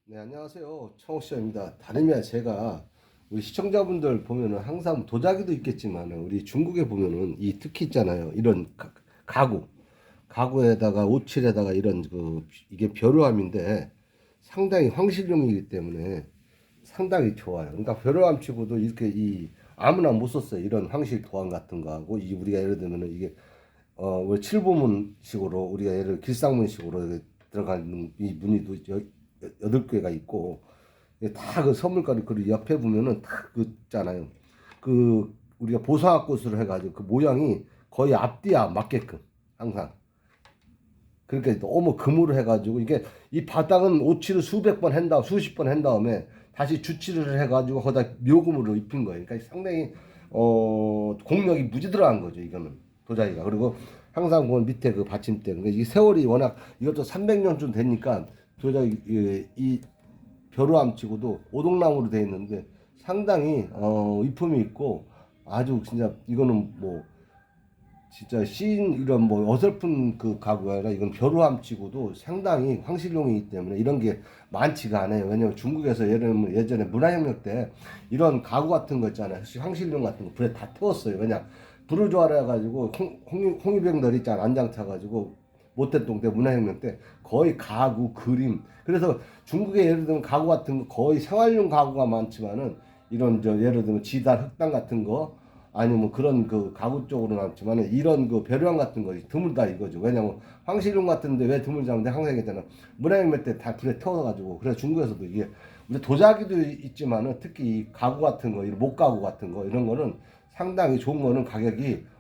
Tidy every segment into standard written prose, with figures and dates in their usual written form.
네, 안녕하세요. 청옥시장입니다. 다름이 아니라 제가 우리 시청자분들 보면은 항상 도자기도 있겠지만 우리 중국에 보면은 이 특히 있잖아요. 이런 가구에다가 오칠에다가 이런 이게 벼루암인데 상당히 황실용이기 때문에 상당히 좋아요. 그러니까 벼루암 치고도 이렇게 이 아무나 못 썼어요. 이런 황실 도안 같은 거 하고 이 우리가 예를 들면은 이게 우리 칠보문식으로 우리가 예를 길상문식으로 이렇게 들어가는 이 무늬도 8개가 있고 다 그 선물가루 그리고 옆에 보면은 다 그 있잖아요. 그 우리가 보상꽃으로 해가지고 그 모양이 거의 앞뒤야 맞게끔 항상 그러니까 너무 금으로 해가지고 이게 이 바닥은 오칠을 수백 번 한 다음 수십 번 한 다음에 다시 주칠을 해가지고 거기다 묘금으로 입힌 거예요. 그러니까 상당히 공력이 무지 들어간 거죠 이거는 도자기가. 그리고 항상 그 밑에 그 받침대 그러니까 이 세월이 워낙 이것도 300년쯤 되니까 도자기 이 벼루암치고도 오동나무로 되어 있는데 상당히 이품이 있고 아주 진짜 이거는 뭐 진짜 시인 이런 뭐 어설픈 그 가구가 아니라 이건 벼루암치고도 상당히 황실용이기 때문에 이런 게 많지가 않아요. 왜냐면 중국에서 예를 들면 예전에 문화혁명 때 이런 가구 같은 거 있잖아요. 황실용 같은 거 불에 다 태웠어요. 왜냐 불을 좋아해 가지고 홍위병들 있잖아 안장 타가지고 모택동 때 문화혁명 때 거의 가구 그림 그래서 중국에 예를 들면 가구 같은 거 거의 생활용 가구가 많지만은 이런 예를 들면 지달 흑당 같은 거 아니면 뭐 그런 그 가구 쪽으로 나왔지만은 이런 그 벼루향 같은 거 드물다 이거죠. 왜냐면 황실용 같은데 왜 드물다는데 항상 얘기했잖아. 문화혁명 때 다 불에 태워가지고 그래서 중국에서도 이게 우리 도자기도 있지만은 특히 이 가구 같은 거, 이 목가구 같은 거 이런 거는 상당히 좋은 거는 가격이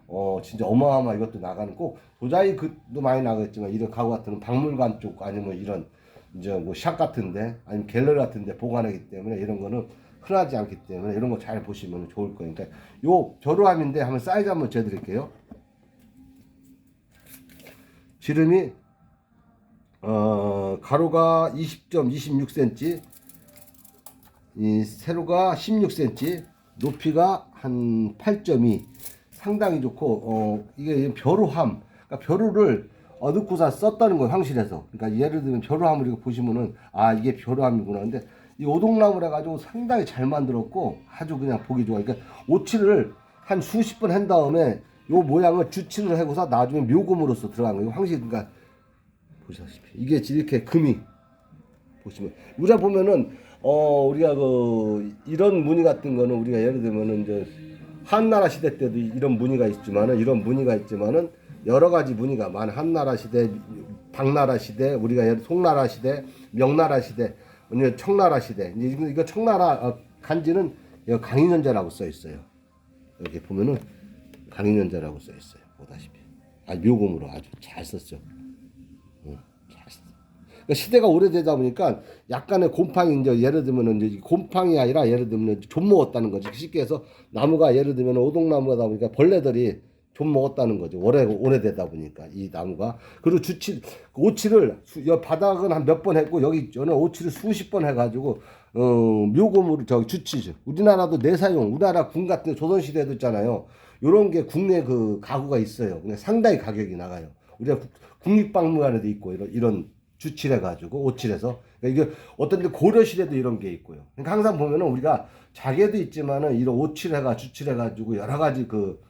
진짜 어마어마 이것도 나가는 꼭 도자기 그도 많이 나가겠지만 이런 가구 같은 박물관 쪽 아니면 이런 이제 뭐 샵 같은데 아니면 갤러리 같은데 보관하기 때문에 이런 거는 흔하지 않기 때문에 이런 거 잘 보시면 좋을 거예요. 그러니까 요 벼루암인데 한번 사이즈 한번 재드릴게요. 지름이 가로가 20.26cm, 이 세로가 16cm, 높이가 한 8.2. 상당히 좋고 이게 벼루함. 그러니까 벼루를 넣고서 썼다는 거예요 황실에서. 그러니까 예를 들면 벼루함을 이거 보시면은 아 이게 벼루함이구나. 근데 이 오동나무라 가지고 상당히 잘 만들었고 아주 그냥 보기 좋아. 그러니까 오칠을 한 수십 번 한 다음에 요 모양을 주칠을 하고서 나중에 묘금으로서 들어간 거예요. 황실 그러니까 보시다시피 이게 이렇게 금이 보시면 우리가 보면은 우리가 그 이런 무늬 같은 거는 우리가 예를 들면은 이제 한나라 시대 때도 이런 무늬가 있지만은 이런 무늬가 있지만은 여러 가지 무늬가 많아. 한나라 시대, 당나라 시대, 우리가 예를 송나라 시대, 명나라 시대, 청나라 시대. 이거 청나라 간지는 강인현자라고 써 있어요. 여기 보면은 강인현자라고 써 있어요. 보다시피 아 묘금으로 아주 잘 썼죠. 잘 썼어. 그러니까 시대가 오래되다 보니까 약간의 곰팡이 이제 예를 들면 이제 곰팡이 아니라 예를 들면 좀 먹었다는 거지. 쉽게 해서 나무가 예를 들면 오동나무다 보니까 벌레들이 좀 먹었다는 거죠. 오래되다 보니까 이 나무가 그리고 주칠 오칠을 바닥은 한 몇 번 했고 여기 저는 오칠을 수십 번 해가지고 묘금으로 저기 주치죠. 우리나라도 내사용 우리나라 궁 같은 조선 시대도 있잖아요. 요런 게 국내 그 가구가 있어요. 근데 상당히 가격이 나가요. 우리가 국립박물관에도 있고 이런 주칠해 가지고 오칠해서 그러니까 이게 어떤 데 고려 시대도 이런 게 있고요. 그러니까 항상 보면은 우리가 자개도 있지만은 이런 오칠해가 주칠해 가지고 여러 가지 그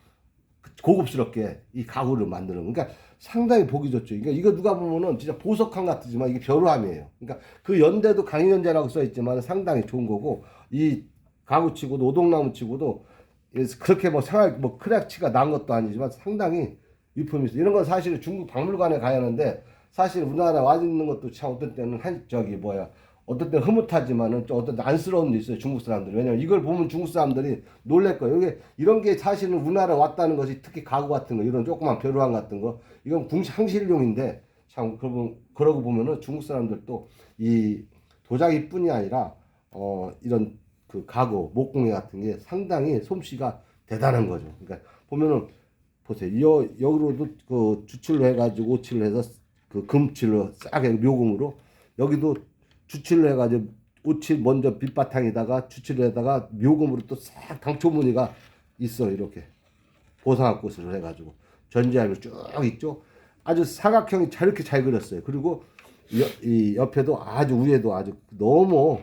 고급스럽게 이 가구를 만드는 그러니까 상당히 보기 좋죠. 그러니까 이거 누가 보면은 진짜 보석함 같지만 이게 벼루함이에요. 그러니까 그 연대도 강인연재라고 써 있지만 상당히 좋은 거고 이 가구 치고도 오동나무 치고도 그렇게 뭐 생활 뭐 크랙치가 난 것도 아니지만 상당히 유품이 있어. 이런 건 사실 중국 박물관에 가야 하는데 사실 우리나라 와 있는 것도 참 어떤 때는 한 저기 뭐야 어떤 때는 흐뭇하지만은 좀 어떤 때 안쓰러움도 있어요 중국 사람들이. 왜냐면 이걸 보면 중국 사람들이 놀랄 거예요. 이게 이런 게 사실은 우리나라 왔다는 것이 특히 가구 같은 거 이런 조그만 벼루함 같은 거 이건 궁상실용인데 참 그러고 보면은 중국 사람들도 이 도자기뿐이 아니라 이런 그 가구 목공예 같은 게 상당히 솜씨가 대단한 거죠. 그러니까 보면은 보세요. 여기로도 그 주칠로 해가지고 오칠을 해서 그 금칠로 싹 묘금으로 여기도 주칠로 해가지고 오칠 먼저 빛바탕에다가 주칠을 해다가 묘금으로 또 싹 당초무늬가 있어 이렇게 보상꽃으로 해가지고 전지하면 쭉 있죠. 아주 사각형이 이렇게 잘 그렸어요. 그리고 이 옆에도 아주 위에도 아주 너무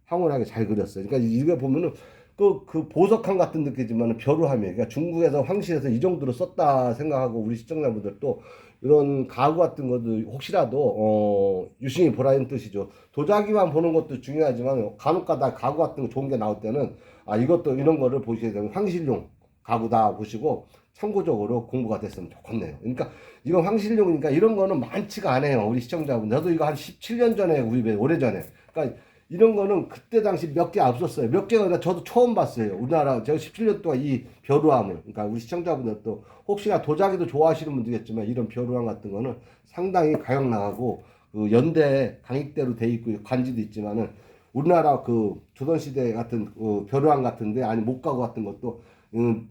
황홀하게 잘 그렸어요. 그러니까 이게 보면은 그 보석함 같은 느낌이지만 벼루함이에요. 그러니까 중국에서 황실에서 이 정도로 썼다 생각하고 우리 시청자분들도 이런 가구 같은 것도 혹시라도 유심히 보라는 뜻이죠. 도자기만 보는 것도 중요하지만 간혹가다 가구 같은 거 좋은 게 나올 때는 아 이것도 이런 거를 보셔야 되면 황실용 가구다 보시고 참고적으로 공부가 됐으면 좋겠네요. 그러니까 이건 황실용이니까 이런 거는 많지가 않아요. 우리 시청자분. 저도 이거 한 17년 전에 구입해 오래전에. 그러니까 이런 거는 그때 당시 몇 개 없었어요. 몇 개가 아니라 저도 처음 봤어요. 우리나라 제가 17년 동안 이 벼루함을. 그러니까 우리 시청자분들도 혹시나 도자기도 좋아하시는 분들겠지만 이런 벼루함 같은 거는 상당히 가격 나가고 그 연대 강익대로 돼 있고 관지도 있지만은 우리나라 그 조선시대 같은 그 벼루함 같은데 아니 목가구 같은 것도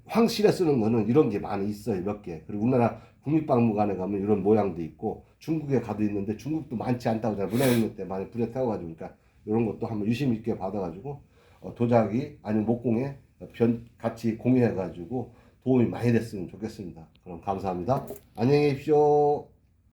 황실에 쓰는 거는 이런 게 많이 있어요. 몇 개. 그리고 우리나라 국립박물관에 가면 이런 모양도 있고 중국에 가도 있는데 중국도 많지 않다고 제가 문화혁명 때 많이 불에 태워가지고 그러니까 이런 것도 한번 유심 있게 받아가지고 도자기 아니면 목공에 같이 공유해가지고 도움이 많이 됐으면 좋겠습니다. 그럼 감사합니다. 안녕히 계십시오.